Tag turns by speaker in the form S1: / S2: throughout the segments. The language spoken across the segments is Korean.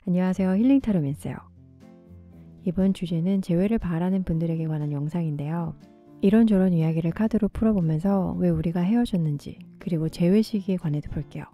S1: 안녕하세요. 힐링 타로맨스요. 이번 주제는 재회를 바라는 분들에게 관한 영상인데요. 이런저런 이야기를 카드로 풀어보면서 왜 우리가 헤어졌는지, 그리고 재회 시기에 관해도 볼게요.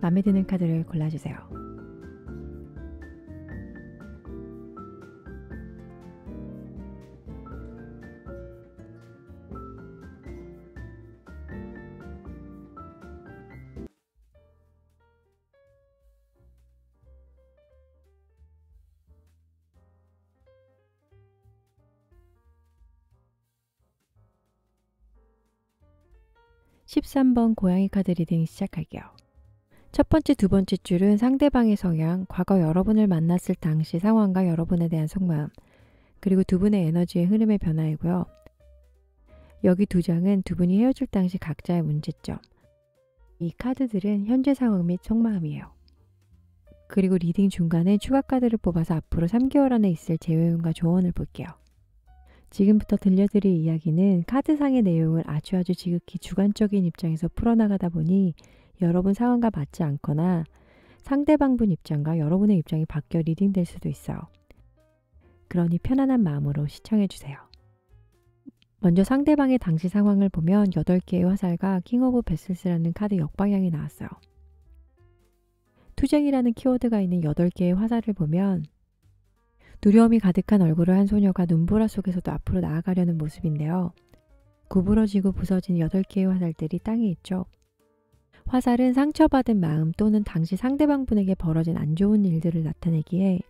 S1: 마음에 드는 카드를 골라주세요. (13번) 고양이 카드 리딩 시작할게요. 첫 번째, 두 번째 줄은 상대방의 성향, 과거 여러분을 만났을 당시 상황과 여러분에 대한 속마음, 그리고 두 분의 에너지의 흐름의 변화이고요. 여기 두 장은 두 분이 헤어질 당시 각자의 문제점. 이 카드들은 현재 상황 및 속마음이에요. 그리고 리딩 중간에 추가 카드를 뽑아서 앞으로 3개월 안에 있을 재회운과 조언을 볼게요. 지금부터 들려드릴 이야기는 카드상의 내용을 아주 지극히 주관적인 입장에서 풀어나가다 보니 여러분 상황과 맞지 않거나 상대방분 입장과 여러분의 입장이 바뀌어 리딩될 수도 있어요. 그러니 편안한 마음으로 시청해주세요. 먼저 상대방의 당시 상황을 보면 8개의 화살과 킹 오브 베슬스라는 카드 역방향이 나왔어요. 투쟁이라는 키워드가 있는 8개의 화살을 보면 두려움이 가득한 얼굴을 한 소녀가 눈보라 속에서도 앞으로 나아가려는 모습인데요. 구부러지고 부서진 8개의 화살들이 땅에 있죠. 화살은 상처받은 마음 또는 당시 상대방분에게 벌어진 안 좋은 일들을 나타내기에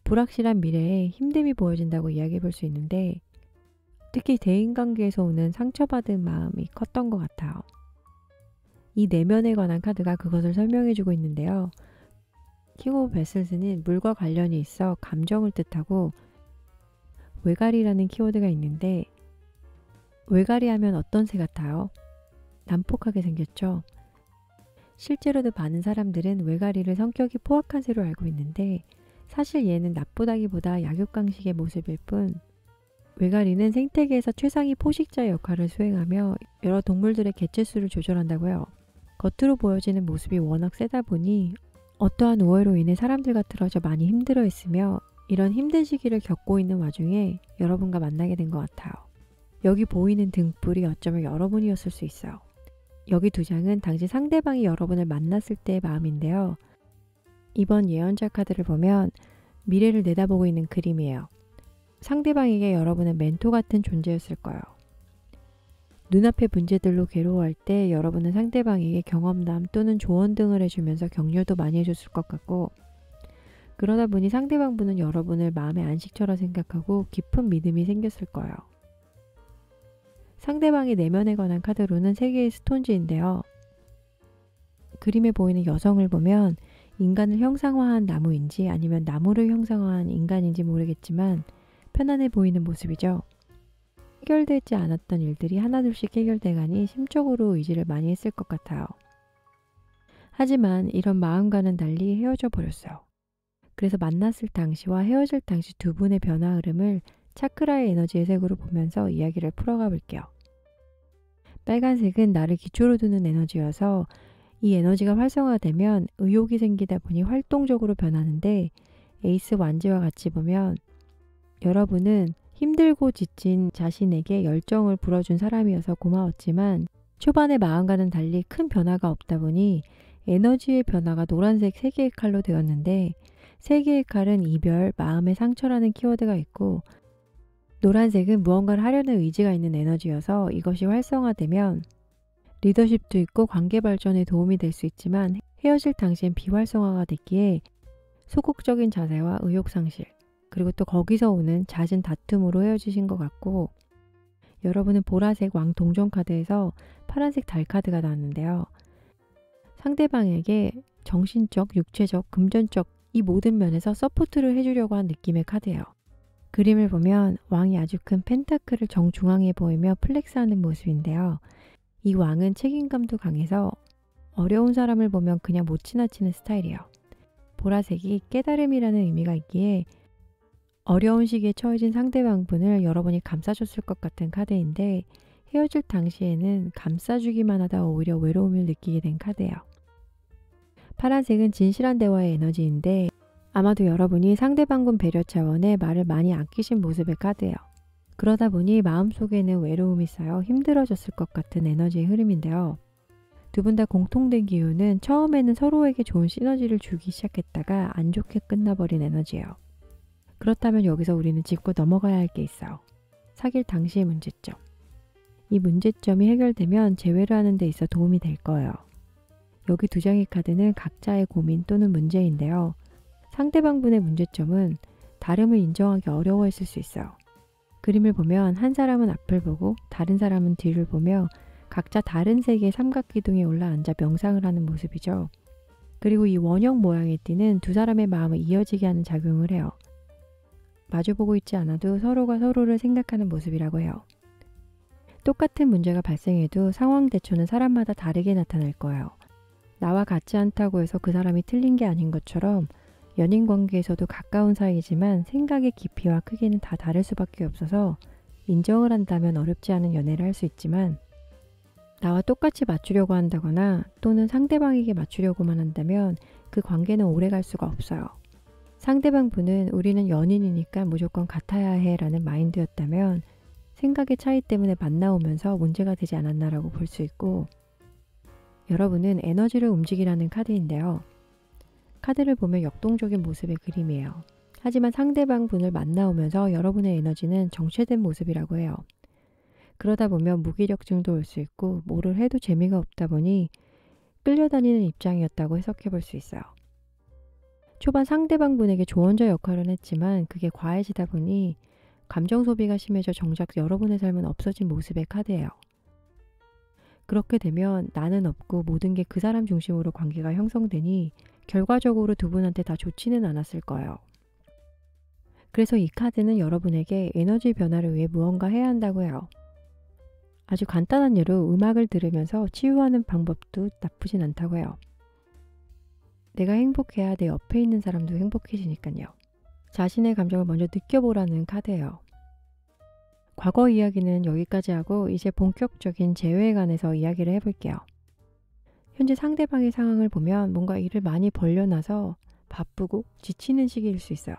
S1: 불확실한 미래에 힘듦이 보여진다고 이야기해 볼 수 있는데, 특히 대인관계에서 오는 상처받은 마음이 컸던 것 같아요. 이 내면에 관한 카드가 그것을 설명해주고 있는데요. 킹 오브 베슬스는 물과 관련이 있어 감정을 뜻하고, 외가리라는 키워드가 있는데, 외가리 하면 어떤 새 같아요? 난폭하게 생겼죠? 실제로도 많은 사람들은 외가리를 성격이 포악한 새로 알고 있는데, 사실 얘는 나쁘다기보다 약육강식의 모습일 뿐, 외가리는 생태계에서 최상위 포식자의 역할을 수행하며 여러 동물들의 개체수를 조절한다고요. 겉으로 보여지는 모습이 워낙 세다 보니 어떠한 오해로 인해 사람들과 틀어져 많이 힘들어했으며, 이런 힘든 시기를 겪고 있는 와중에 여러분과 만나게 된 것 같아요. 여기 보이는 등불이 어쩌면 여러분이었을 수 있어요. 여기 두 장은 당시 상대방이 여러분을 만났을 때의 마음인데요. 이번 예언자 카드를 보면 미래를 내다보고 있는 그림이에요. 상대방에게 여러분은 멘토 같은 존재였을 거예요. 눈앞의 문제들로 괴로워할 때 여러분은 상대방에게 경험담 또는 조언 등을 해주면서 격려도 많이 해줬을 것 같고, 그러다 보니 상대방분은 여러분을 마음의 안식처럼 생각하고 깊은 믿음이 생겼을 거예요. 상대방의 내면에 관한 카드로는 3개의 스톤즈인데요. 그림에 보이는 여성을 보면 인간을 형상화한 나무인지 아니면 나무를 형상화한 인간인지 모르겠지만 편안해 보이는 모습이죠. 해결되지 않았던 일들이 하나둘씩 해결돼가니 심적으로 의지를 많이 했을 것 같아요. 하지만 이런 마음과는 달리 헤어져 버렸어요. 그래서 만났을 당시와 헤어질 당시 두 분의 변화 흐름을 차크라의 에너지의 색으로 보면서 이야기를 풀어가 볼게요. 빨간색은 나를 기초로 두는 에너지여서 이 에너지가 활성화되면 의욕이 생기다 보니 활동적으로 변하는데, 에이스 완지와 같이 보면 여러분은 힘들고 지친 자신에게 열정을 불어준 사람이어서 고마웠지만 초반의 마음과는 달리 큰 변화가 없다 보니 에너지의 변화가 노란색 3개의 칼로 되었는데, 3개의 칼은 이별, 마음의 상처라는 키워드가 있고, 노란색은 무언가를 하려는 의지가 있는 에너지여서 이것이 활성화되면 리더십도 있고 관계 발전에 도움이 될 수 있지만 헤어질 당시엔 비활성화가 됐기에 소극적인 자세와 의욕 상실, 그리고 또 거기서 오는 잦은 다툼으로 헤어지신 것 같고, 여러분은 보라색 왕 동전 카드에서 파란색 달 카드가 나왔는데요. 상대방에게 정신적, 육체적, 금전적 이 모든 면에서 서포트를 해주려고 한 느낌의 카드예요. 그림을 보면 왕이 아주 큰 펜타클을 정중앙에 보이며 플렉스하는 모습인데요. 이 왕은 책임감도 강해서 어려운 사람을 보면 그냥 못 지나치는 스타일이에요. 보라색이 깨달음이라는 의미가 있기에 어려운 시기에 처해진 상대방분을 여러분이 감싸줬을 것 같은 카드인데 헤어질 당시에는 감싸주기만 하다 오히려 외로움을 느끼게 된 카드예요. 파란색은 진실한 대화의 에너지인데 아마도 여러분이 상대방분 배려 차원에 말을 많이 아끼신 모습의 카드예요. 그러다 보니 마음속에는 외로움이 쌓여 힘들어졌을 것 같은 에너지의 흐름인데요. 두 분 다 공통된 기운은 처음에는 서로에게 좋은 시너지를 주기 시작했다가 안 좋게 끝나버린 에너지예요. 그렇다면 여기서 우리는 짚고 넘어가야 할 게 있어요. 사귈 당시의 문제점. 이 문제점이 해결되면 재회를 하는 데 있어 도움이 될 거예요. 여기 두 장의 카드는 각자의 고민 또는 문제인데요. 상대방분의 문제점은 다름을 인정하기 어려워했을 수 있어요. 그림을 보면 한 사람은 앞을 보고 다른 사람은 뒤를 보며 각자 다른 세계의 삼각기둥에 올라앉아 명상을 하는 모습이죠. 그리고 이 원형 모양의 띠는 두 사람의 마음을 이어지게 하는 작용을 해요. 마주보고 있지 않아도 서로가 서로를 생각하는 모습이라고 해요. 똑같은 문제가 발생해도 상황 대처는 사람마다 다르게 나타날 거예요. 나와 같지 않다고 해서 그 사람이 틀린 게 아닌 것처럼 연인 관계에서도 가까운 사이지만 생각의 깊이와 크기는 다 다를 수밖에 없어서 인정을 한다면 어렵지 않은 연애를 할 수 있지만 나와 똑같이 맞추려고 한다거나 또는 상대방에게 맞추려고만 한다면 그 관계는 오래 갈 수가 없어요. 상대방 분은 우리는 연인이니까 무조건 같아야 해 라는 마인드였다면 생각의 차이 때문에 만나오면서 문제가 되지 않았나라고 볼 수 있고 여러분은 에너지를 움직이라는 카드인데요. 카드를 보면 역동적인 모습의 그림이에요. 하지만 상대방 분을 만나오면서 여러분의 에너지는 정체된 모습이라고 해요. 그러다 보면 무기력증도 올 수 있고 뭐를 해도 재미가 없다 보니 끌려다니는 입장이었다고 해석해 볼 수 있어요. 초반 상대방 분에게 조언자 역할은 했지만 그게 과해지다 보니 감정 소비가 심해져 정작 여러분의 삶은 없어진 모습의 카드예요. 그렇게 되면 나는 없고 모든 게 그 사람 중심으로 관계가 형성되니 결과적으로 두 분한테 다 좋지는 않았을 거예요. 그래서 이 카드는 여러분에게 에너지 변화를 위해 무언가 해야 한다고 해요. 아주 간단한 예로 음악을 들으면서 치유하는 방법도 나쁘진 않다고 해요. 내가 행복해야 내 옆에 있는 사람도 행복해지니까요. 자신의 감정을 먼저 느껴보라는 카드예요. 과거 이야기는 여기까지 하고 이제 본격적인 재회에 관해서 이야기를 해볼게요. 현재 상대방의 상황을 보면 뭔가 일을 많이 벌려놔서 바쁘고 지치는 시기일 수 있어요.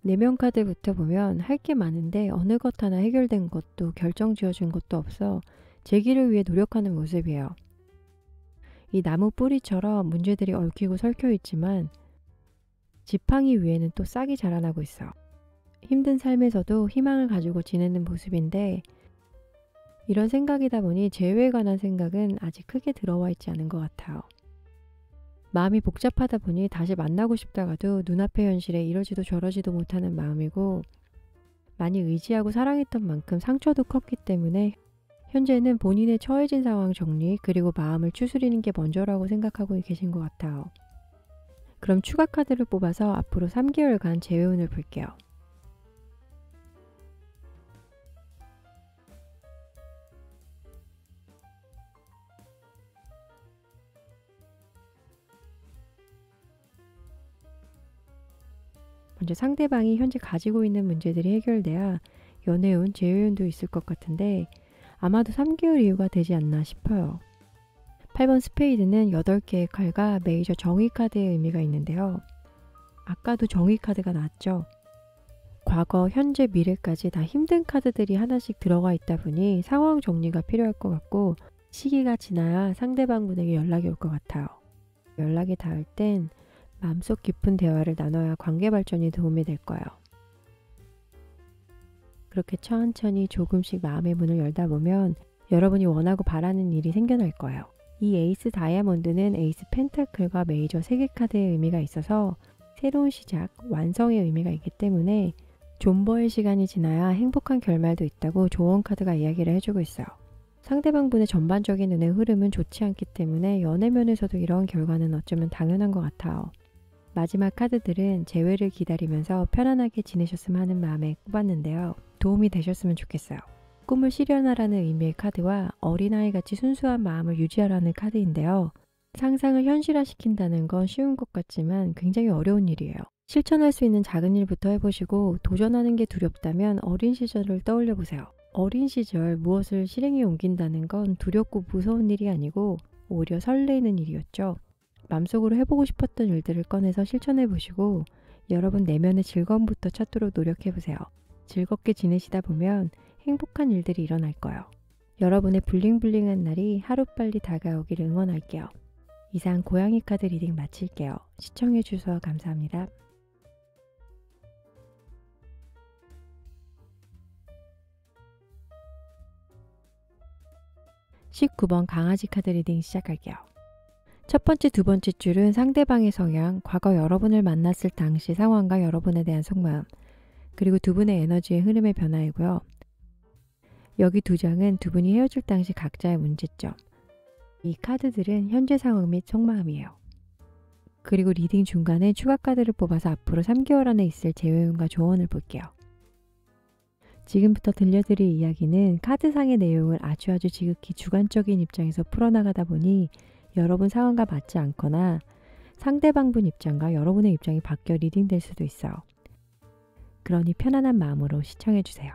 S1: 내면 카드부터 보면 할 게 많은데 어느 것 하나 해결된 것도 결정 지어준 것도 없어 재기를 위해 노력하는 모습이에요. 이 나무 뿌리처럼 문제들이 얽히고 설켜 있지만 지팡이 위에는 또 싹이 자라나고 있어요. 힘든 삶에서도 희망을 가지고 지내는 모습인데 이런 생각이다 보니 재회에 관한 생각은 아직 크게 들어와 있지 않은 것 같아요. 마음이 복잡하다 보니 다시 만나고 싶다가도 눈앞의 현실에 이러지도 저러지도 못하는 마음이고 많이 의지하고 사랑했던 만큼 상처도 컸기 때문에 현재는 본인의 처해진 상황 정리 그리고 마음을 추스리는 게 먼저라고 생각하고 계신 것 같아요. 그럼 추가 카드를 뽑아서 앞으로 3개월간 재회운을 볼게요. 먼저 상대방이 현재 가지고 있는 문제들이 해결돼야 연애운, 재회운도 있을 것 같은데 아마도 3개월 이후가 되지 않나 싶어요. 8번 스페이드는 8개의 칼과 메이저 정의 카드의 의미가 있는데요. 아까도 정의 카드가 나왔죠. 과거, 현재, 미래까지 다 힘든 카드들이 하나씩 들어가 있다 보니 상황 정리가 필요할 것 같고 시기가 지나야 상대방 분에게 연락이 올 것 같아요. 연락이 닿을 땐 마음속 깊은 대화를 나눠야 관계 발전이 도움이 될 거예요. 그렇게 천천히 조금씩 마음의 문을 열다 보면 여러분이 원하고 바라는 일이 생겨날 거예요. 이 에이스 다이아몬드는 에이스 펜타클과 메이저 3개 카드의 의미가 있어서 새로운 시작, 완성의 의미가 있기 때문에 존버의 시간이 지나야 행복한 결말도 있다고 조언 카드가 이야기를 해주고 있어요. 상대방분의 전반적인 눈의 흐름은 좋지 않기 때문에 연애면에서도 이런 결과는 어쩌면 당연한 것 같아요. 마지막 카드들은 재회를 기다리면서 편안하게 지내셨으면 하는 마음에 꼽았는데요. 도움이 되셨으면 좋겠어요. 꿈을 실현하라는 의미의 카드와 어린아이같이 순수한 마음을 유지하라는 카드인데요. 상상을 현실화시킨다는 건 쉬운 것 같지만 굉장히 어려운 일이에요. 실천할 수 있는 작은 일부터 해보시고 도전하는 게 두렵다면 어린 시절을 떠올려 보세요. 어린 시절 무엇을 실행에 옮긴다는 건 두렵고 무서운 일이 아니고 오히려 설레이는 일이었죠. 마음속으로 해보고 싶었던 일들을 꺼내서 실천해 보시고 여러분 내면의 즐거움부터 찾도록 노력해 보세요. 즐겁게 지내시다 보면 행복한 일들이 일어날 거예요. 여러분의 블링블링한 날이 하루빨리 다가오기를 응원할게요. 이상 고양이 카드 리딩 마칠게요. 시청해 주셔서 감사합니다. 19번 강아지 카드 리딩 시작할게요. 첫 번째, 두 번째 줄은 상대방의 성향, 과거 여러분을 만났을 당시 상황과 여러분에 대한 속마음, 그리고 두 분의 에너지의 흐름의 변화이고요. 여기 두 장은 두 분이 헤어질 당시 각자의 문제점. 이 카드들은 현재 상황 및 속마음이에요. 그리고 리딩 중간에 추가 카드를 뽑아서 앞으로 3개월 안에 있을 재회운과 조언을 볼게요. 지금부터 들려드릴 이야기는 카드상의 내용을 아주 지극히 주관적인 입장에서 풀어나가다 보니 여러분 상황과 맞지 않거나 상대방분 입장과 여러분의 입장이 바뀌어 리딩될 수도 있어요. 그러니 편안한 마음으로 시청해주세요.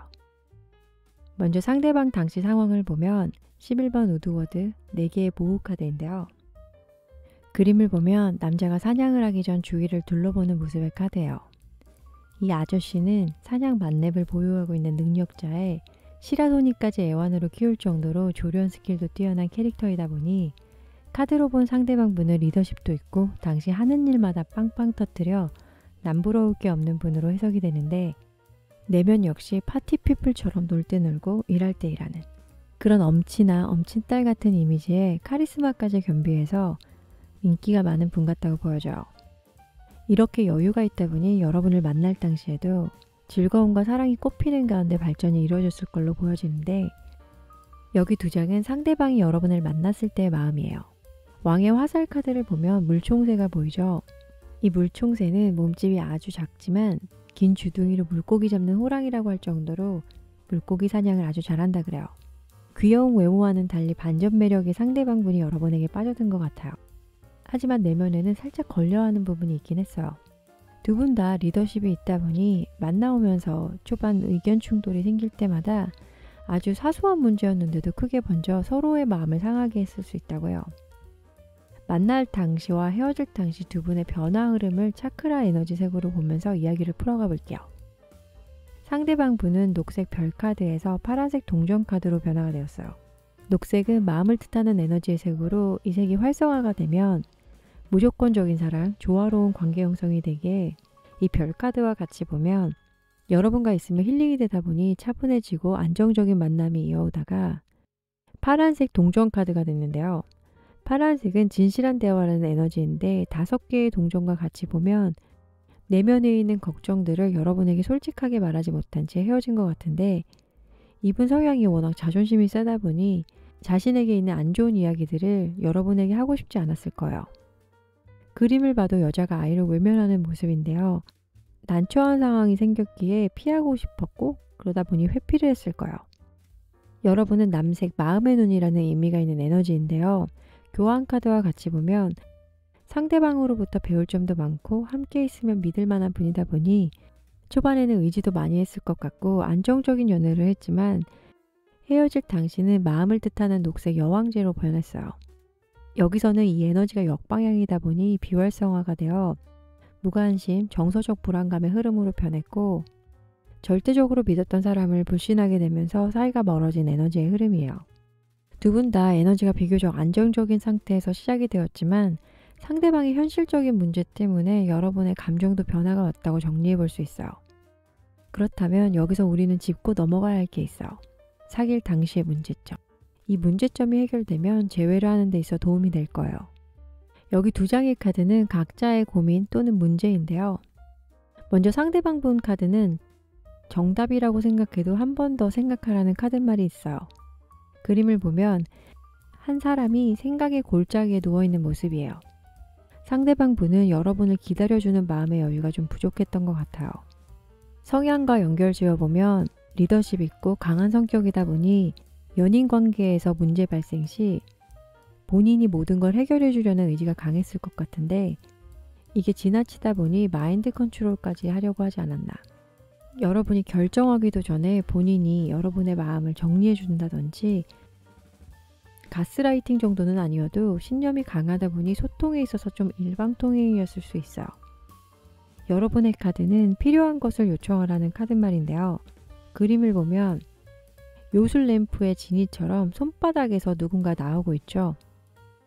S1: 먼저 상대방 당시 상황을 보면 11번 우드워드 4개의 보호 카드인데요. 그림을 보면 남자가 사냥을 하기 전 주위를 둘러보는 모습의 카드예요. 이 아저씨는 사냥 만렙을 보유하고 있는 능력자에 시라소니까지 애완으로 키울 정도로 조련 스킬도 뛰어난 캐릭터이다 보니 카드로 본 상대방 분은 리더십도 있고 당시 하는 일마다 빵빵 터뜨려 남부러울 게 없는 분으로 해석이 되는데 내면 역시 파티피플처럼 놀 때 놀고 일할 때 일하는 그런 엄친아 엄친딸 같은 이미지에 카리스마까지 겸비해서 인기가 많은 분 같다고 보여져요. 이렇게 여유가 있다 보니 여러분을 만날 당시에도 즐거움과 사랑이 꽃피는 가운데 발전이 이루어졌을 걸로 보여지는데 여기 두 장은 상대방이 여러분을 만났을 때의 마음이에요. 왕의 화살 카드를 보면 물총새가 보이죠? 이 물총새는 몸집이 아주 작지만 긴 주둥이로 물고기 잡는 호랑이라고 할 정도로 물고기 사냥을 아주 잘한다 그래요. 귀여운 외모와는 달리 반전 매력의 상대방 분이 여러분에게 빠져든 것 같아요. 하지만 내면에는 살짝 걸려하는 부분이 있긴 했어요. 두 분 다 리더십이 있다 보니 만나오면서 초반 의견 충돌이 생길 때마다 아주 사소한 문제였는데도 크게 번져 서로의 마음을 상하게 했을 수 있다고요. 만날 당시와 헤어질 당시 두 분의 변화 흐름을 차크라 에너지 색으로 보면서 이야기를 풀어가 볼게요. 상대방 분은 녹색 별 카드에서 파란색 동전 카드로 변화가 되었어요. 녹색은 마음을 뜻하는 에너지의 색으로 이 색이 활성화가 되면 무조건적인 사랑, 조화로운 관계 형성이 되게 이 별 카드와 같이 보면 여러분과 있으면 힐링이 되다 보니 차분해지고 안정적인 만남이 이어오다가 파란색 동전 카드가 됐는데요. 파란색은 진실한 대화라는 에너지인데 5개의 동전과 같이 보면 내면에 있는 걱정들을 여러분에게 솔직하게 말하지 못한 채 헤어진 것 같은데 이분 성향이 워낙 자존심이 세다 보니 자신에게 있는 안 좋은 이야기들을 여러분에게 하고 싶지 않았을 거예요. 그림을 봐도 여자가 아이를 외면하는 모습인데요. 난처한 상황이 생겼기에 피하고 싶었고 그러다 보니 회피를 했을 거예요. 여러분은 남색 마음의 눈이라는 의미가 있는 에너지인데요. 교환 카드와 같이 보면 상대방으로부터 배울 점도 많고 함께 있으면 믿을 만한 분이다 보니 초반에는 의지도 많이 했을 것 같고 안정적인 연애를 했지만 헤어질 당시는 마음을 뜻하는 녹색 여왕제로 변했어요. 여기서는 이 에너지가 역방향이다 보니 비활성화가 되어 무관심, 정서적 불안감의 흐름으로 변했고 절대적으로 믿었던 사람을 불신하게 되면서 사이가 멀어진 에너지의 흐름이에요. 두 분 다 에너지가 비교적 안정적인 상태에서 시작이 되었지만 상대방의 현실적인 문제 때문에 여러분의 감정도 변화가 왔다고 정리해 볼 수 있어요. 그렇다면 여기서 우리는 짚고 넘어가야 할 게 있어요. 사귈 당시의 문제점. 이 문제점이 해결되면 재회를 하는 데 있어 도움이 될 거예요. 여기 두 장의 카드는 각자의 고민 또는 문제인데요. 먼저 상대방 분 카드는 정답이라고 생각해도 한 번 더 생각하라는 카드말이 있어요. 그림을 보면 한 사람이 생각의 골짜기에 누워있는 모습이에요. 상대방 분은 여러분을 기다려주는 마음의 여유가 좀 부족했던 것 같아요. 성향과 연결 지어보면 리더십 있고 강한 성격이다 보니 연인 관계에서 문제 발생 시 본인이 모든 걸 해결해 주려는 의지가 강했을 것 같은데 이게 지나치다 보니 마인드 컨트롤까지 하려고 하지 않았나. 여러분이 결정하기도 전에 본인이 여러분의 마음을 정리해 준다든지 가스라이팅 정도는 아니어도 신념이 강하다 보니 소통에 있어서 좀 일방통행이었을 수 있어요. 여러분의 카드는 필요한 것을 요청하라는 카드말인데요. 그림을 보면 요술 램프의 지니처럼 손바닥에서 누군가 나오고 있죠.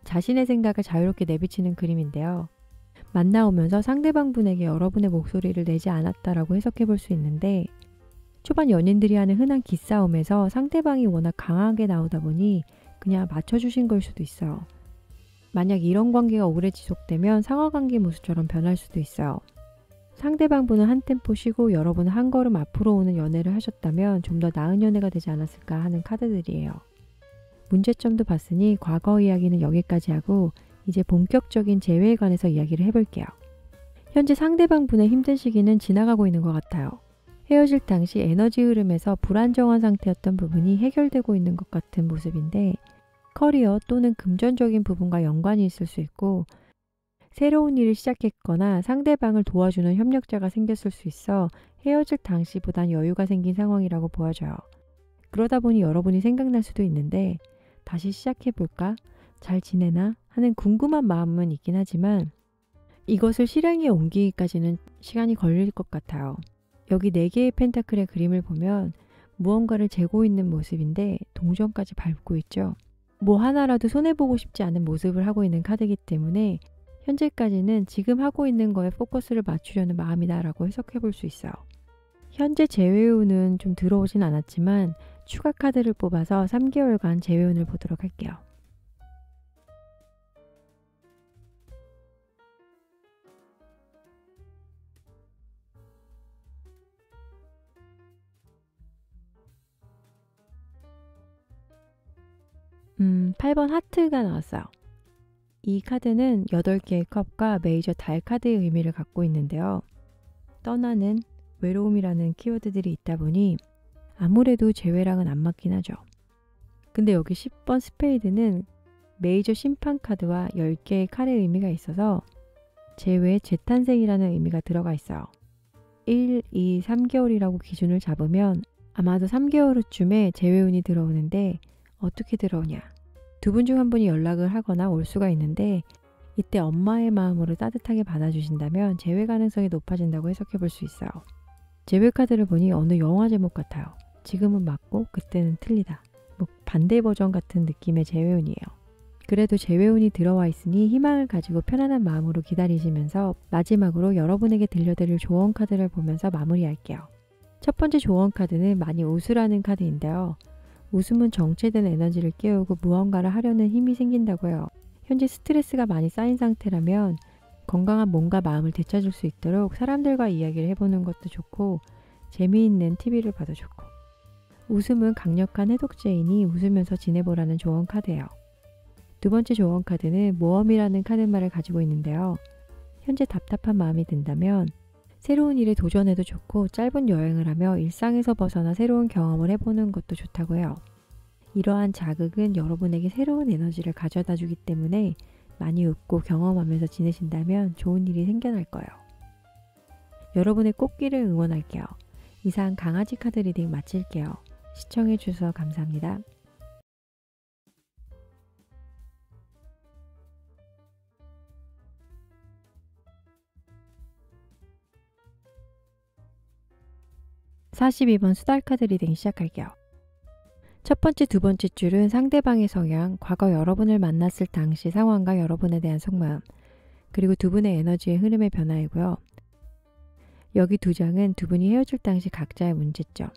S1: 자신의 생각을 자유롭게 내비치는 그림인데요. 만나오면서 상대방 분에게 여러분의 목소리를 내지 않았다라고 해석해 볼 수 있는데 초반 연인들이 하는 흔한 기싸움에서 상대방이 워낙 강하게 나오다 보니 그냥 맞춰주신 걸 수도 있어요. 만약 이런 관계가 오래 지속되면 상하관계 모습처럼 변할 수도 있어요. 상대방 분은 한 템포 쉬고 여러분은 한 걸음 앞으로 오는 연애를 하셨다면 좀 더 나은 연애가 되지 않았을까 하는 카드들이에요. 문제점도 봤으니 과거 이야기는 여기까지 하고 이제 본격적인 재회에 관해서 이야기를 해볼게요. 현재 상대방 분의 힘든 시기는 지나가고 있는 것 같아요. 헤어질 당시 에너지 흐름에서 불안정한 상태였던 부분이 해결되고 있는 것 같은 모습인데 커리어 또는 금전적인 부분과 연관이 있을 수 있고 새로운 일을 시작했거나 상대방을 도와주는 협력자가 생겼을 수 있어 헤어질 당시보단 여유가 생긴 상황이라고 보여져요. 그러다 보니 여러분이 생각날 수도 있는데 다시 시작해볼까? 잘 지내나? 하는 궁금한 마음은 있긴 하지만 이것을 실행에 옮기기까지는 시간이 걸릴 것 같아요. 여기 4개의 펜타클의 그림을 보면 무언가를 재고 있는 모습인데 동전까지 밟고 있죠. 뭐 하나라도 손해보고 싶지 않은 모습을 하고 있는 카드이기 때문에 현재까지는 지금 하고 있는 거에 포커스를 맞추려는 마음이다라고 해석해 볼 수 있어요. 현재 재회운은 좀 들어오진 않았지만 추가 카드를 뽑아서 3개월간 재회운을 보도록 할게요. 음, 8번 하트가 나왔어요. 이 카드는 8개의 컵과 메이저 달 카드의 의미를 갖고 있는데요. 떠나는, 외로움이라는 키워드들이 있다 보니 아무래도 재회랑은 안 맞긴 하죠. 근데 여기 10번 스페이드는 메이저 심판 카드와 10개의 칼의 의미가 있어서 재회, 재탄생이라는 의미가 들어가 있어요. 1, 2, 3개월이라고 기준을 잡으면 아마도 3개월 후쯤에 재회운이 들어오는데 어떻게 들어오냐? 두 분 중 한 분이 연락을 하거나 올 수가 있는데 이때 엄마의 마음으로 따뜻하게 받아주신다면 재회 가능성이 높아진다고 해석해 볼 수 있어요. 재회 카드를 보니 어느 영화 제목 같아요. 지금은 맞고 그때는 틀리다. 뭐 반대 버전 같은 느낌의 재회운이에요. 그래도 재회운이 들어와 있으니 희망을 가지고 편안한 마음으로 기다리시면서 마지막으로 여러분에게 들려드릴 조언 카드를 보면서 마무리할게요. 첫 번째 조언 카드는 많이 웃으라는 카드인데요. 웃음은 정체된 에너지를 깨우고 무언가를 하려는 힘이 생긴다고 해요. 현재 스트레스가 많이 쌓인 상태라면 건강한 몸과 마음을 되찾을 수 있도록 사람들과 이야기를 해보는 것도 좋고 재미있는 TV를 봐도 좋고 웃음은 강력한 해독제이니 웃으면서 지내보라는 조언 카드예요. 두 번째 조언 카드는 모험이라는 카드말을 가지고 있는데요. 현재 답답한 마음이 든다면 새로운 일에 도전해도 좋고 짧은 여행을 하며 일상에서 벗어나 새로운 경험을 해보는 것도 좋다고 해요. 이러한 자극은 여러분에게 새로운 에너지를 가져다 주기 때문에 많이 웃고 경험하면서 지내신다면 좋은 일이 생겨날 거예요. 여러분의 꽃길을 응원할게요. 이상 강아지 카드 리딩 마칠게요. 시청해주셔서 감사합니다. (42번) 수달 카드 리딩 시작할게요. 첫 번째, 두 번째 줄은 상대방의 성향, 과거 여러분을 만났을 당시 상황과 여러분에 대한 속마음, 그리고 두 분의 에너지의 흐름의 변화이고요. 여기 두 장은 두 분이 헤어질 당시 각자의 문제점.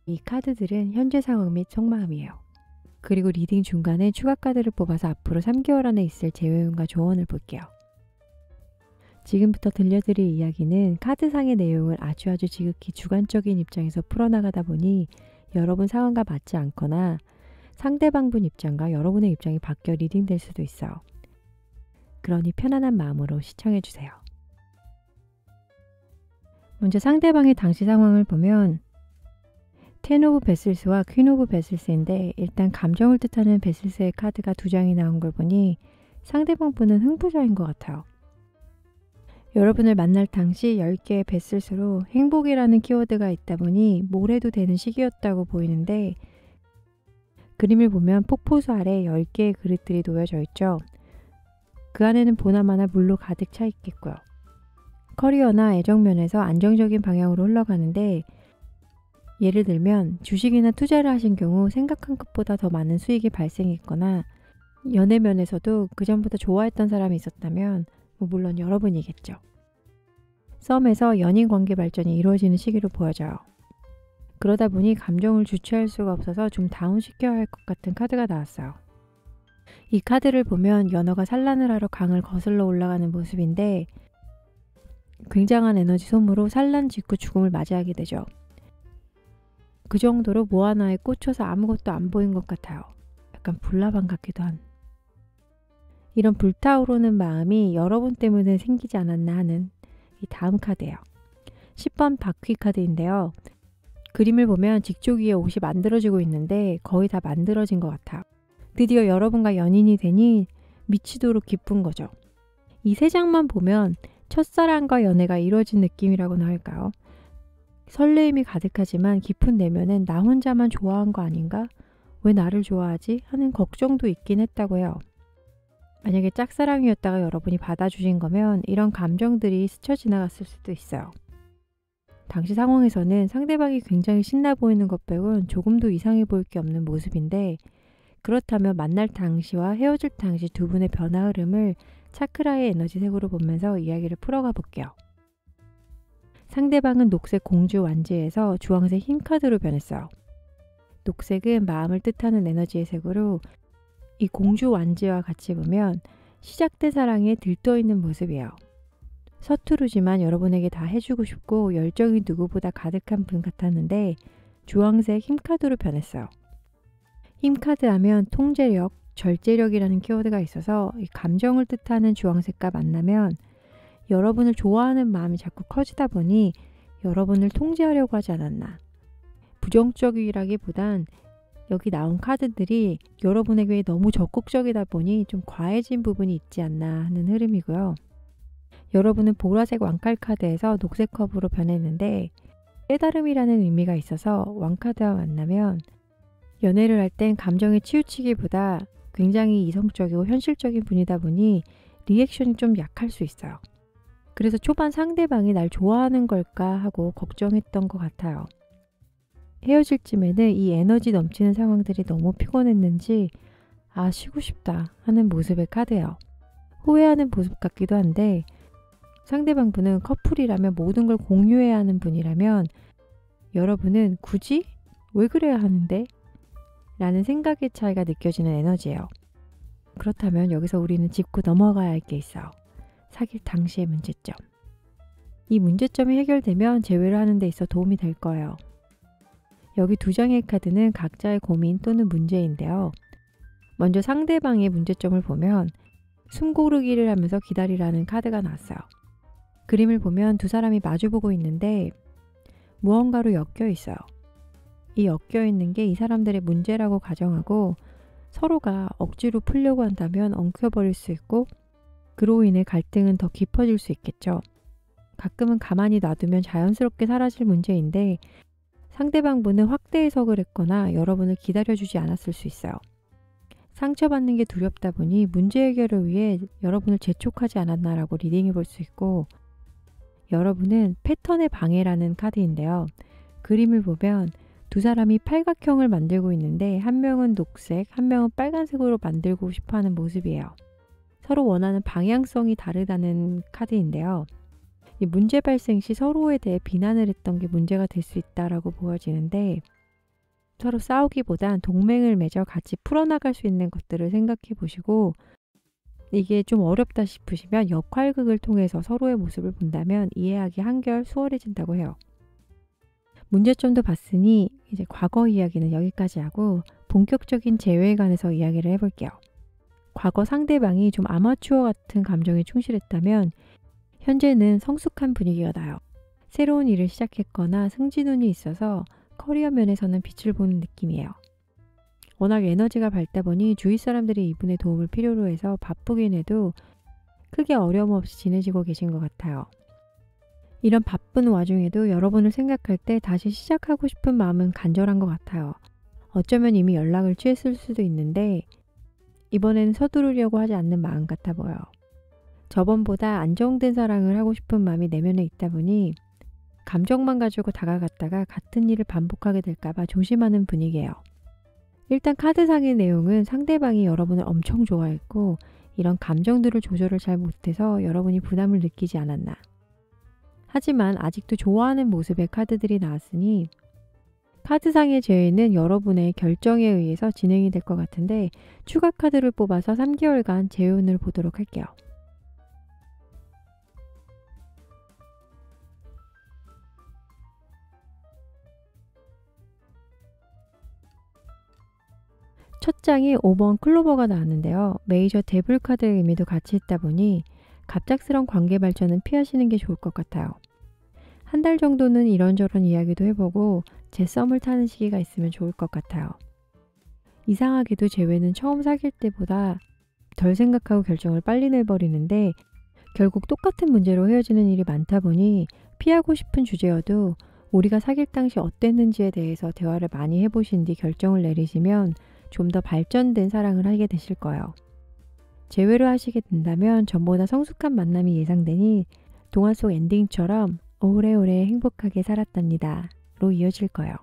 S1: 이 카드들은 현재 상황 및 속마음이에요. 그리고 리딩 중간에 추가 카드를 뽑아서 앞으로 3개월 안에 있을 재회운과 조언을 볼게요. 지금부터 들려드릴 이야기는 카드상의 내용을 아주 지극히 주관적인 입장에서 풀어나가다 보니 여러분 상황과 맞지 않거나 상대방분 입장과 여러분의 입장이 바뀌어 리딩될 수도 있어요. 그러니 편안한 마음으로 시청해 주세요. 먼저 상대방의 당시 상황을 보면 텐 오브 베슬스와 퀸 오브 베슬스인데 일단 감정을 뜻하는 베슬스의 카드가 2장이 나온 걸 보니 상대방 분은 흥부자인 것 같아요. 여러분을 만날 당시 10개의 베슬스로 행복이라는 키워드가 있다 보니 뭘 해도 되는 시기였다고 보이는데 그림을 보면 폭포수 아래 10개의 그릇들이 놓여져 있죠. 그 안에는 보나마나 물로 가득 차 있겠고요. 커리어나 애정면에서 안정적인 방향으로 흘러가는데 예를 들면 주식이나 투자를 하신 경우 생각한 것보다 더 많은 수익이 발생했거나 연애면에서도 그전부터 좋아했던 사람이 있었다면 물론 여러분이겠죠. 썸에서 연인 관계 발전이 이루어지는 시기로 보여져요. 그러다 보니 감정을 주체할 수가 없어서 좀 다운시켜야 할 것 같은 카드가 나왔어요. 이 카드를 보면 연어가 산란을 하러 강을 거슬러 올라가는 모습인데 굉장한 에너지 소모로 산란 직후 죽음을 맞이하게 되죠. 그 정도로 뭐 하나에 꽂혀서 아무것도 안 보인 것 같아요. 약간 불나방 같기도 한. 이런 불타오르는 마음이 여러분 때문에 생기지 않았나 하는 이 다음 카드예요. 10번 바퀴 카드인데요. 그림을 보면 직조 위에 옷이 만들어지고 있는데 거의 다 만들어진 것 같아요. 드디어 여러분과 연인이 되니 미치도록 기쁜 거죠. 이 3장만 보면 첫사랑과 연애가 이루어진 느낌이라고나 할까요? 설레임이 가득하지만 깊은 내면엔 나 혼자만 좋아한 거 아닌가? 왜 나를 좋아하지? 하는 걱정도 있긴 했다고 해요. 만약에 짝사랑이었다가 여러분이 받아주신 거면 이런 감정들이 스쳐 지나갔을 수도 있어요. 당시 상황에서는 상대방이 굉장히 신나 보이는 것 빼곤 조금도 이상해 보일 게 없는 모습인데 그렇다면 만날 당시와 헤어질 당시 두 분의 변화 흐름을 차크라의 에너지 색으로 보면서 이야기를 풀어가 볼게요. 상대방은 녹색 공주 완지에서 주황색 흰 카드로 변했어요. 녹색은 마음을 뜻하는 에너지의 색으로 이 공주 완지와 같이 보면 시작된 사랑에 들떠있는 모습이에요. 서투르지만 여러분에게 다 해주고 싶고 열정이 누구보다 가득한 분 같았는데 주황색 힘카드로 변했어요. 힘카드 하면 통제력, 절제력이라는 키워드가 있어서 이 감정을 뜻하는 주황색과 만나면 여러분을 좋아하는 마음이 자꾸 커지다 보니 여러분을 통제하려고 하지 않았나. 부정적이라기보단 여기 나온 카드들이 여러분에게 너무 적극적이다 보니 좀 과해진 부분이 있지 않나 하는 흐름이고요. 여러분은 보라색 왕칼 카드에서 녹색 컵으로 변했는데 깨달음이라는 의미가 있어서 왕카드와 만나면 연애를 할 땐 감정에 치우치기보다 굉장히 이성적이고 현실적인 분이다 보니 리액션이 좀 약할 수 있어요. 그래서 초반 상대방이 날 좋아하는 걸까 하고 걱정했던 것 같아요. 헤어질 쯤에는 이 에너지 넘치는 상황들이 너무 피곤했는지 아 쉬고 싶다 하는 모습의 카드예요. 후회하는 모습 같기도 한데 상대방 분은 커플이라면 모든 걸 공유해야 하는 분이라면 여러분은 굳이? 왜 그래야 하는데? 라는 생각의 차이가 느껴지는 에너지예요. 그렇다면 여기서 우리는 짚고 넘어가야 할 게 있어요. 사귈 당시의 문제점. 이 문제점이 해결되면 재회를 하는 데 있어 도움이 될 거예요. 여기 2장의 카드는 각자의 고민 또는 문제인데요. 먼저 상대방의 문제점을 보면 숨 고르기를 하면서 기다리라는 카드가 나왔어요. 그림을 보면 두 사람이 마주보고 있는데 무언가로 엮여 있어요. 이 엮여 있는 게 이 사람들의 문제라고 가정하고 서로가 억지로 풀려고 한다면 엉켜버릴 수 있고 그로 인해 갈등은 더 깊어질 수 있겠죠. 가끔은 가만히 놔두면 자연스럽게 사라질 문제인데 상대방 분은 확대 해석을 했거나 여러분을 기다려주지 않았을 수 있어요. 상처받는 게 두렵다 보니 문제 해결을 위해 여러분을 재촉하지 않았나라고 리딩해 볼 수 있고 여러분은 패턴의 방해라는 카드인데요. 그림을 보면 두 사람이 팔각형을 만들고 있는데 한 명은 녹색, 한 명은 빨간색으로 만들고 싶어하는 모습이에요. 서로 원하는 방향성이 다르다는 카드인데요. 이 문제 발생 시 서로에 대해 비난을 했던 게 문제가 될 수 있다라고 보여지는데 서로 싸우기보단 동맹을 맺어 같이 풀어나갈 수 있는 것들을 생각해 보시고 이게 좀 어렵다 싶으시면 역할극을 통해서 서로의 모습을 본다면 이해하기 한결 수월해진다고 해요. 문제점도 봤으니 이제 과거 이야기는 여기까지 하고 본격적인 재회에 관해서 이야기를 해볼게요. 과거 상대방이 좀 아마추어 같은 감정에 충실했다면 현재는 성숙한 분위기가 나요. 새로운 일을 시작했거나 승진운이 있어서 커리어 면에서는 빛을 보는 느낌이에요. 워낙 에너지가 밝다 보니 주위 사람들이 이분의 도움을 필요로 해서 바쁘긴 해도 크게 어려움 없이 지내지고 계신 것 같아요. 이런 바쁜 와중에도 여러분을 생각할 때 다시 시작하고 싶은 마음은 간절한 것 같아요. 어쩌면 이미 연락을 취했을 수도 있는데 이번에는 서두르려고 하지 않는 마음 같아 보여요. 저번보다 안정된 사랑을 하고 싶은 마음이 내면에 있다 보니 감정만 가지고 다가갔다가 같은 일을 반복하게 될까봐 조심하는 분위기예요. 일단 카드상의 내용은 상대방이 여러분을 엄청 좋아했고 이런 감정들을 조절을 잘 못해서 여러분이 부담을 느끼지 않았나. 하지만 아직도 좋아하는 모습의 카드들이 나왔으니 카드상의 재회는 여러분의 결정에 의해서 진행이 될 것 같은데 추가 카드를 뽑아서 3개월간 재회운을 보도록 할게요. 첫 장이 5번 클로버가 나왔는데요. 메이저 데블 카드의 의미도 같이 있다 보니 갑작스런 관계 발전은 피하시는 게 좋을 것 같아요. 한 달 정도는 이런저런 이야기도 해보고 제 썸을 타는 시기가 있으면 좋을 것 같아요. 이상하게도 재회는 처음 사귈 때보다 덜 생각하고 결정을 빨리 내버리는데 결국 똑같은 문제로 헤어지는 일이 많다 보니 피하고 싶은 주제여도 우리가 사귈 당시 어땠는지에 대해서 대화를 많이 해보신 뒤 결정을 내리시면 좀 더 발전된 사랑을 하게 되실 거예요. 재회를 하시게 된다면 전보다 성숙한 만남이 예상되니 동화 속 엔딩처럼 오래오래 행복하게 살았답니다. 로 이어질 거예요.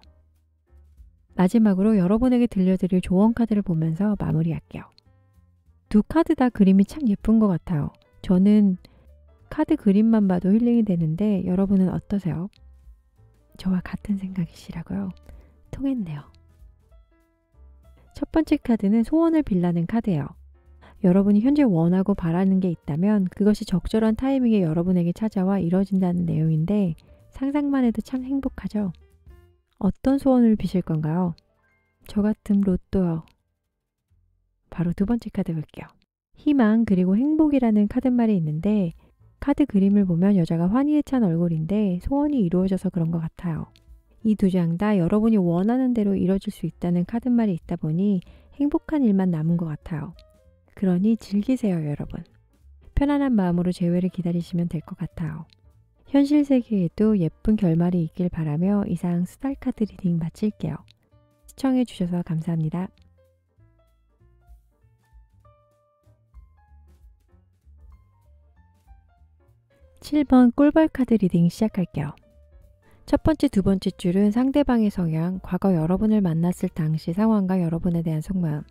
S1: 마지막으로 여러분에게 들려드릴 조언 카드를 보면서 마무리할게요. 두 카드 다 그림이 참 예쁜 것 같아요. 저는 카드 그림만 봐도 힐링이 되는데 여러분은 어떠세요? 저와 같은 생각이시라고요? 통했네요. 첫 번째 카드는 소원을 빌라는 카드예요. 여러분이 현재 원하고 바라는 게 있다면 그것이 적절한 타이밍에 여러분에게 찾아와 이뤄진다는 내용인데 상상만 해도 참 행복하죠? 어떤 소원을 비실 건가요? 저 같은 로또요. 바로 두 번째 카드 볼게요. 희망 그리고 행복이라는 카드말이 있는데 카드 그림을 보면 여자가 환희에 찬 얼굴인데 소원이 이루어져서 그런 것 같아요. 이 두 장 다 여러분이 원하는 대로 이뤄질 수 있다는 카드말이 있다 보니 행복한 일만 남은 것 같아요. 그러니 즐기세요, 여러분. 편안한 마음으로 재회를 기다리시면 될 것 같아요. 현실 세계에도 예쁜 결말이 있길 바라며 이상 수달 카드 리딩 마칠게요. 시청해주셔서 감사합니다. 7번 꿀벌 카드 리딩 시작할게요. 첫 번째, 두 번째 줄은 상대방의 성향, 과거 여러분을 만났을 당시 상황과 여러분에 대한 속마음,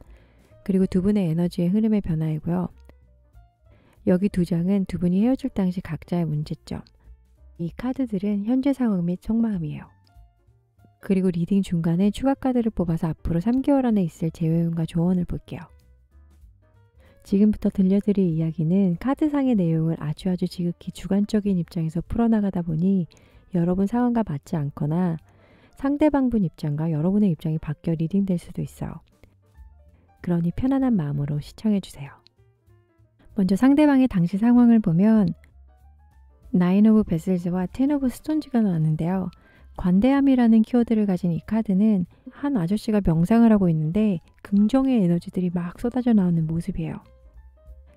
S1: 그리고 두 분의 에너지의 흐름의 변화이고요. 여기 두 장은 두 분이 헤어질 당시 각자의 문제점. 이 카드들은 현재 상황 및 속마음이에요. 그리고 리딩 중간에 추가 카드를 뽑아서 앞으로 3개월 안에 있을 재회운과 조언을 볼게요. 지금부터 들려드릴 이야기는 카드상의 내용을 아주 지극히 주관적인 입장에서 풀어나가다 보니 여러분 상황과 맞지 않거나 상대방분 입장과 여러분의 입장이 바뀌어 리딩될 수도 있어요. 그러니 편안한 마음으로 시청해주세요. 먼저 상대방의 당시 상황을 보면 나인 오브 베슬즈와 텐 오브 스톤즈가 나왔는데요. 관대함이라는 키워드를 가진 이 카드는 한 아저씨가 명상을 하고 있는데 긍정의 에너지들이 막 쏟아져 나오는 모습이에요.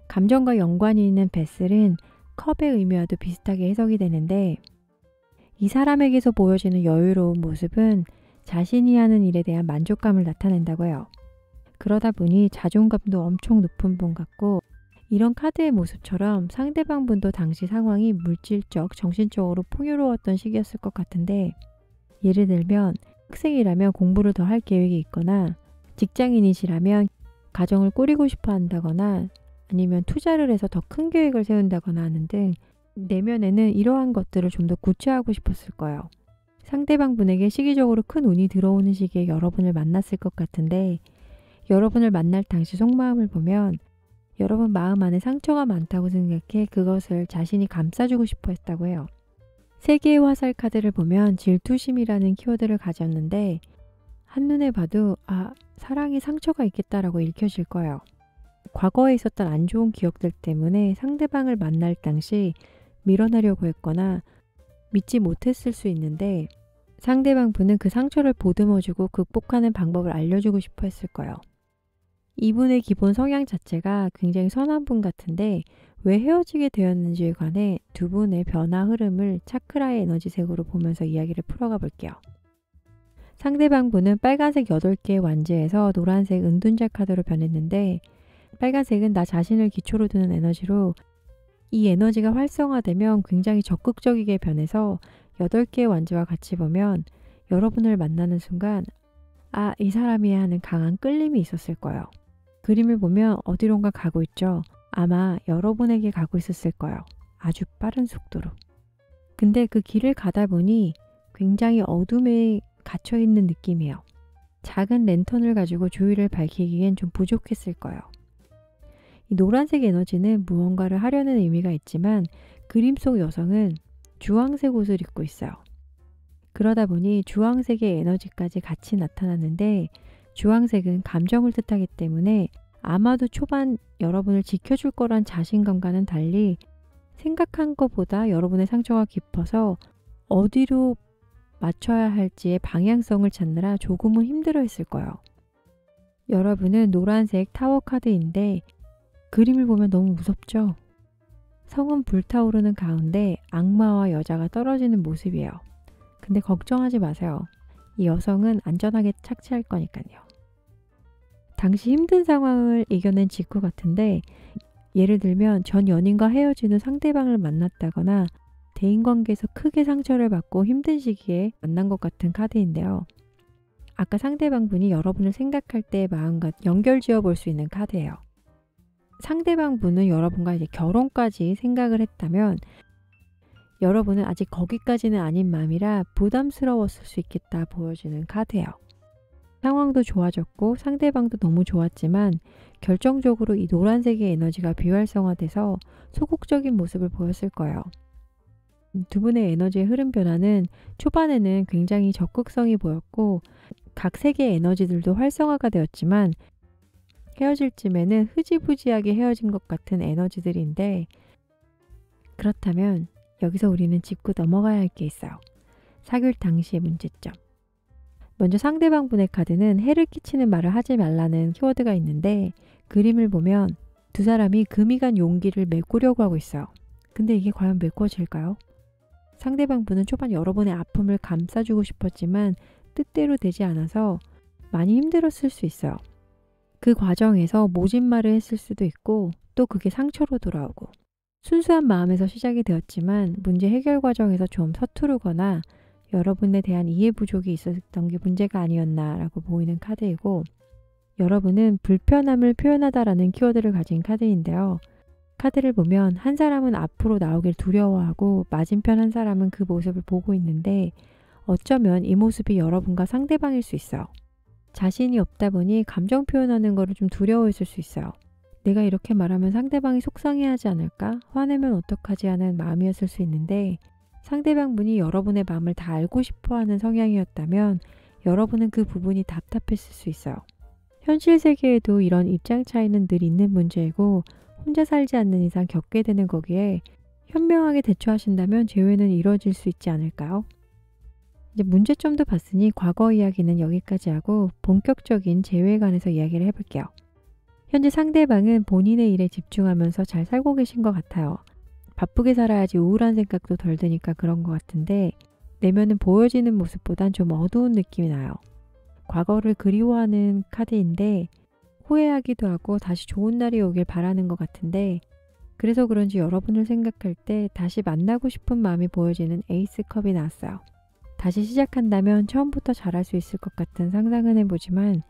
S1: 감정과 연관이 있는 베슬은 컵의 의미와도 비슷하게 해석이 되는데 이 사람에게서 보여지는 여유로운 모습은 자신이 하는 일에 대한 만족감을 나타낸다고 해요. 그러다 보니 자존감도 엄청 높은 분 같고 이런 카드의 모습처럼 상대방 분도 당시 상황이 물질적, 정신적으로 풍요로웠던 시기였을 것 같은데 예를 들면 학생이라면 공부를 더 할 계획이 있거나 직장인이시라면 가정을 꾸리고 싶어 한다거나 아니면 투자를 해서 더 큰 계획을 세운다거나 하는 등 내면에는 이러한 것들을 좀 더 구체하고 싶었을 거예요. 상대방 분에게 시기적으로 큰 운이 들어오는 시기에 여러분을 만났을 것 같은데 여러분을 만날 당시 속마음을 보면 여러분 마음 안에 상처가 많다고 생각해 그것을 자신이 감싸주고 싶어 했다고 해요. 세 개의 화살 카드를 보면 질투심이라는 키워드를 가졌는데 한눈에 봐도 사랑에 상처가 있겠다라고 읽혀질 거예요. 과거에 있었던 안 좋은 기억들 때문에 상대방을 만날 당시 밀어내려고 했거나 믿지 못했을 수 있는데 상대방 분은 그 상처를 보듬어주고 극복하는 방법을 알려주고 싶어 했을 거예요. 이분의 기본 성향 자체가 굉장히 선한 분 같은데 왜 헤어지게 되었는지에 관해 두 분의 변화 흐름을 차크라의 에너지색으로 보면서 이야기를 풀어가 볼게요. 상대방 분은 빨간색 8개의 완제에서 노란색 은둔자 카드로 변했는데 빨간색은 나 자신을 기초로 두는 에너지로 이 에너지가 활성화되면 굉장히 적극적이게 변해서 8개의 완제와 같이 보면 여러분을 만나는 순간 아, 이 사람이야 하는 강한 끌림이 있었을 거예요. 그림을 보면 어디론가 가고 있죠. 아마 여러분에게 가고 있었을 거예요. 아주 빠른 속도로. 근데 그 길을 가다 보니 굉장히 어둠에 갇혀있는 느낌이에요. 작은 랜턴을 가지고 주위를 밝히기엔 좀 부족했을 거예요. 이 노란색 에너지는 무언가를 하려는 의미가 있지만 그림 속 여성은 주황색 옷을 입고 있어요. 그러다 보니 주황색의 에너지까지 같이 나타나는데 주황색은 감정을 뜻하기 때문에 아마도 초반 여러분을 지켜줄 거란 자신감과는 달리 생각한 것보다 여러분의 상처가 깊어서 어디로 맞춰야 할지의 방향성을 찾느라 조금은 힘들어 했을 거예요. 여러분은 노란색 타워 카드인데 그림을 보면 너무 무섭죠? 성은 불타오르는 가운데 악마와 여자가 떨어지는 모습이에요. 근데 걱정하지 마세요. 이 여성은 안전하게 착취할 거니까요. 당시 힘든 상황을 이겨낸 직후 같은데 예를 들면 전 연인과 헤어진 후 상대방을 만났다거나 대인관계에서 크게 상처를 받고 힘든 시기에 만난 것 같은 카드인데요. 아까 상대방 분이 여러분을 생각할 때의 마음과 연결지어 볼 수 있는 카드예요. 상대방 분은 여러분과 이제 결혼까지 생각을 했다면 여러분은 아직 거기까지는 아닌 마음이라 부담스러웠을 수 있겠다 보여주는 카드예요. 상황도 좋아졌고 상대방도 너무 좋았지만 결정적으로 이 노란색의 에너지가 비활성화돼서 소극적인 모습을 보였을 거예요. 두 분의 에너지의 흐름 변화는 초반에는 굉장히 적극성이 보였고 각 색의 에너지들도 활성화가 되었지만 헤어질 쯤에는 흐지부지하게 헤어진 것 같은 에너지들인데 그렇다면 여기서 우리는 짚고 넘어가야 할 게 있어요. 사귈 당시의 문제점. 먼저 상대방 분의 카드는 해를 끼치는 말을 하지 말라는 키워드가 있는데 그림을 보면 두 사람이 금이 간 용기를 메꾸려고 하고 있어요. 근데 이게 과연 메꿔질까요? 상대방 분은 초반 여러분의 아픔을 감싸주고 싶었지만 뜻대로 되지 않아서 많이 힘들었을 수 있어요. 그 과정에서 모진 말을 했을 수도 있고 또 그게 상처로 돌아오고 순수한 마음에서 시작이 되었지만 문제 해결 과정에서 좀 서투르거나 여러분에 대한 이해 부족이 있었던 게 문제가 아니었나라고 보이는 카드이고 여러분은 불편함을 표현하다라는 키워드를 가진 카드인데요. 카드를 보면 한 사람은 앞으로 나오길 두려워하고 맞은편 한 사람은 그 모습을 보고 있는데 어쩌면 이 모습이 여러분과 상대방일 수 있어요. 자신이 없다 보니 감정 표현하는 거를 좀 두려워했을 수 있어요. 내가 이렇게 말하면 상대방이 속상해하지 않을까? 화내면 어떡하지 하는 마음이었을 수 있는데 상대방 분이 여러분의 마음을 다 알고 싶어하는 성향이었다면 여러분은 그 부분이 답답했을 수 있어요. 현실 세계에도 이런 입장 차이는 늘 있는 문제이고 혼자 살지 않는 이상 겪게 되는 거기에 현명하게 대처하신다면 재회는 이루어질 수 있지 않을까요? 이제 문제점도 봤으니 과거 이야기는 여기까지 하고 본격적인 재회에 관해서 이야기를 해볼게요. 현재 상대방은 본인의 일에 집중하면서 잘 살고 계신 것 같아요. 바쁘게 살아야지 우울한 생각도 덜 드니까 그런 것 같은데 내면은 보여지는 모습보단 좀 어두운 느낌이 나요. 과거를 그리워하는 카드인데 후회하기도 하고 다시 좋은 날이 오길 바라는 것 같은데 그래서 그런지 여러분을 생각할 때 다시 만나고 싶은 마음이 보여지는 에이스 컵이 나왔어요. 다시 시작한다면 처음부터 잘할 수 있을 것 같은 상상은 해보지만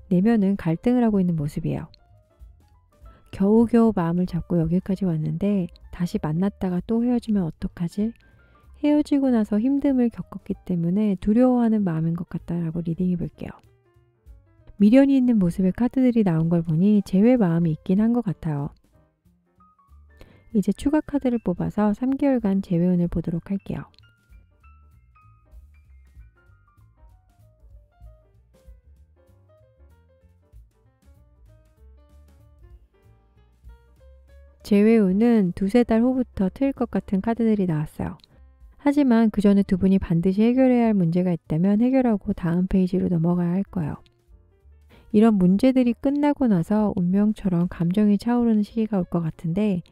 S1: 내면은 갈등을 하고 있는 모습이에요. 겨우겨우 마음을 잡고 여기까지 왔는데 다시 만났다가 또 헤어지면 어떡하지? 헤어지고 나서 힘듦을 겪었기 때문에 두려워하는 마음인 것 같다라고 리딩해 볼게요. 미련이 있는 모습의 카드들이 나온 걸 보니 재회 마음이 있긴 한 것 같아요. 이제 추가 카드를 뽑아서 3개월간 재회운을 보도록 할게요. 제외 후는 두세 달 후부터 트일 것 같은 카드들이 나왔어요. 하지만 그 전에 두 분이 반드시 해결해야 할 문제가 있다면 해결하고 다음 페이지로 넘어가야 할 거예요. 이런 문제들이 끝나고 나서 운명처럼 감정이 차오르는 시기가 올 것 같은데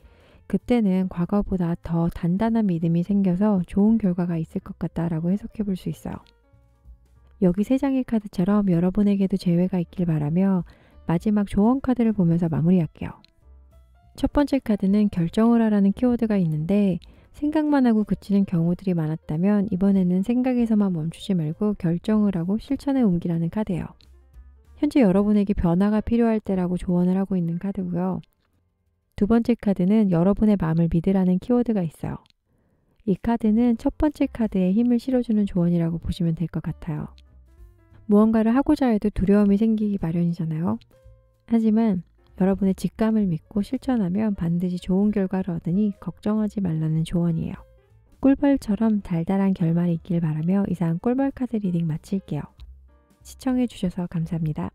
S1: 그때는 과거보다 더 단단한 믿음이 생겨서 좋은 결과가 있을 것 같다라고 해석해 볼 수 있어요. 여기 세 장의 카드처럼 여러분에게도 재회가 있길 바라며 마지막 조언 카드를 보면서 마무리할게요. 첫 번째 카드는 결정을 하라는 키워드가 있는데 생각만 하고 그치는 경우들이 많았다면 이번에는 생각에서만 멈추지 말고 결정을 하고 실천에 옮기라는 카드예요. 현재 여러분에게 변화가 필요할 때라고 조언을 하고 있는 카드고요. 두 번째 카드는 여러분의 마음을 믿으라는 키워드가 있어요. 이 카드는 첫 번째 카드에 힘을 실어주는 조언이라고 보시면 될 것 같아요. 무언가를 하고자 해도 두려움이 생기기 마련이잖아요. 하지만 여러분의 직감을 믿고 실천하면 반드시 좋은 결과를 얻으니 걱정하지 말라는 조언이에요. 꿀벌처럼 달달한 결말이 있길 바라며 이상 꿀벌 카드 리딩 마칠게요. 시청해주셔서 감사합니다.